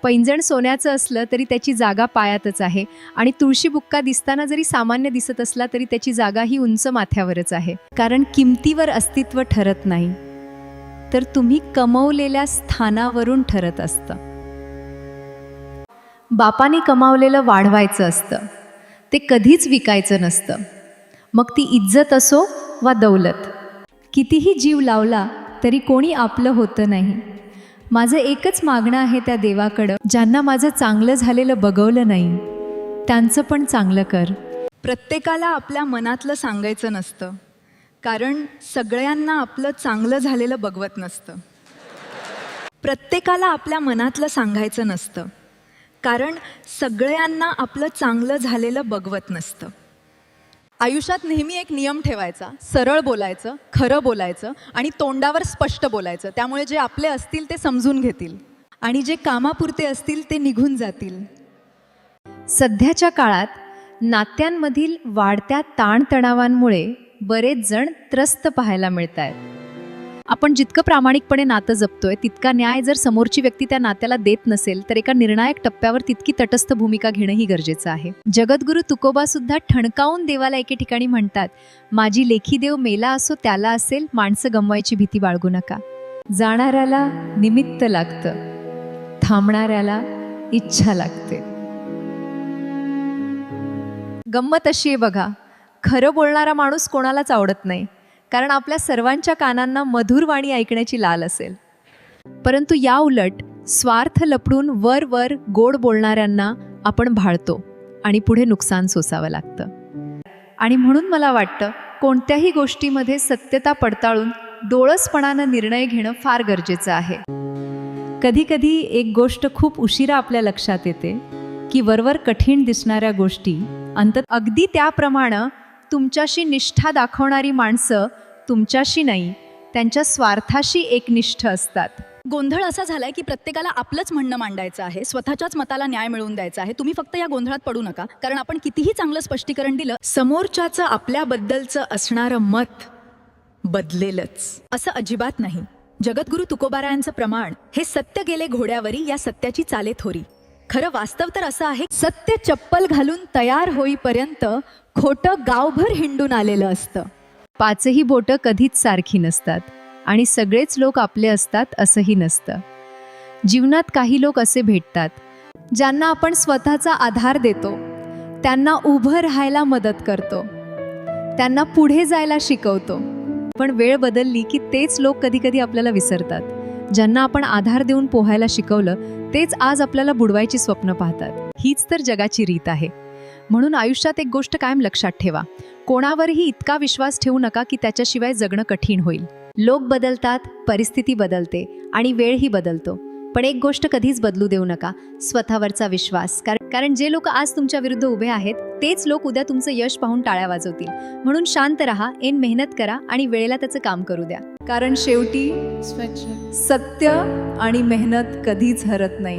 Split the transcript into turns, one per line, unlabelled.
पैंजण सोन्याचं असलं तरी त्याची जागा पायातच आहे आणि तुळशी बुक्का दिसताना जरी सामान्य दिसत असला तरी त्याची जागा ही उंच माथ्यावरच आहे. कारण किमतीवर अस्तित्व ठरत नाही, तर तुम्ही कमवलेल्या स्थानावरून ठरत असतं. बापाने कमावलेलं वाढवायचं असतं, ते कधीच विकायचं नसतं. मग ती इज्जत असो वा दौलत. कितीही जीव लावला तरी कोणी आपलं होतं नाही. माझं एकच मागणं आहे त्या देवाकडं, ज्यांना माझं चांगलं झालेलं बघवलं नाही त्यांचं पण चांगलं कर.
प्रत्येकाला आपल्या मनातलं सांगायचं नसतं, कारण सगळ्यांना आपलं चांगलं झालेलं बघवत नसतं. प्रत्येकाला आपल्या मनातलं सांगायचं नसतं, कारण सगळ्यांना आपलं चांगलं झालेलं बघवत नसतं. आयुष्यात नेहमी एक नियम ठेवायचा, सरळ बोलायचं, खरं बोलायचं आणि तोंडावर स्पष्ट बोलायचं. त्यामुळे जे आपले असतील ते समजून घेतील आणि जे कामापुरते असतील ते निघून जातील.
सध्याच्या काळात नात्यांमधील वाढत्या ताणतणावांमुळे बरेच जण त्रस्त पाहायला मिळत आहेत. आपण जितकं प्रामाणिकपणे नातं जपतोय तितका न्याय जर समोरची व्यक्ती त्या नात्याला देत नसेल तर एका निर्णायक टप्प्यावर तितकी तटस्थ भूमिका घेणंही गरजेचं आहे. जगद्गुरू तुकोबा सुद्धा ठणकावून देवाला एके ठिकाणी म्हणतात, माझी लेखी देव मेला असो त्याला असेल, माणसं गमवायची भीती बाळगू नका. जाणाऱ्याला निमित्त लागतं, थांबणाऱ्याला इच्छा लागते. गंमत अशी आहे बघा, खरं बोलणारा माणूस कोणालाच आवडत नाही, कारण आपल्या सर्वांच्या कानांना मधुर वाणी ऐकण्याची लाल असेल. परंतु या उलट स्वार्थ लपडून वर वर गोड बोलणाऱ्यांना आपण भाळतो आणि पुढे नुकसान सोसावं लागतं. आणि म्हणून मला वाटतं कोणत्याही गोष्टीमध्ये सत्यता पडताळून डोळसपणानं निर्णय घेणं फार गरजेचं आहे. कधी कधी एक गोष्ट खूप उशिरा आपल्या लक्षात येते की वरवर कठीण दिसणाऱ्या गोष्टी अगदी त्याप्रमाणे तुमच्याशी निष्ठा दाखवणारी माणसं तुमच्याशी नाही, त्यांच्या स्वार्थाशी एकनिष्ठ असतात.
गोंधळ असा झालाय की प्रत्येकाला आपलंच म्हणणं मांडायचं आहे, स्वतःच्याच मताला न्याय मिळवून द्यायचा आहे. तुम्ही फक्त या गोंधळात पडू नका, कारण आपण कितीही चांगलं स्पष्टीकरण दिलं, समोरच्याचं आपल्याबद्दलचं असणारं मत बदलेलच असं अजिबात नाही. जगद्गुरू तुकोबारायांचं प्रमाण हे सत्य गेले घोड्यावरी, या सत्याची चाले थोरी. खरं वास्तव तर असं आहे, सत्य चप्पल घालून तयार होईपर्यंत खोटं गावभर हिंडून आलेलं असतं.
पाचही बोटं कधीच सारखी नसतात आणि सगळेच लोक आपले असतात असंही नसतं. जीवनात काही लोक असे भेटतात ज्यांना आपण स्वतःचा आधार देतो, त्यांना उभं राहायला मदत करतो, त्यांना पुढे जायला शिकवतो. पण वेळ बदलली की तेच लोक कधी कधी आपल्याला विसरतात. ज्यांना आपण आधार देऊन पोहायला शिकवलं तेच आज आपल्याला बुडवायची स्वप्न पाहतात. हीच तर जगाची रीत आहे. म्हणून आयुष्यात एक गोष्ट कायम लक्षात ठेवा, कोणावरही इतका विश्वास ठेवू नका की त्याच्याशिवाय जगणं कठीण होईल. लोक बदलतात, परिस्थिती बदलते आणि वेळही बदलतो, पण एक गोष्ट कधीच बदलू देऊ नका, स्वतःवरचा विश्वास. कारण जे लोक आज तुमच्या विरुद्ध उभे आहेत तेच लोक उद्या तुमचं यश पाहून टाळ्या वाजवतील. म्हणून शांत राहा, ऐन मेहनत करा आणि वेळेला त्याचं काम करू द्या.
कारण शेवटी सत्य आणि मेहनत कधीच हरत नाही.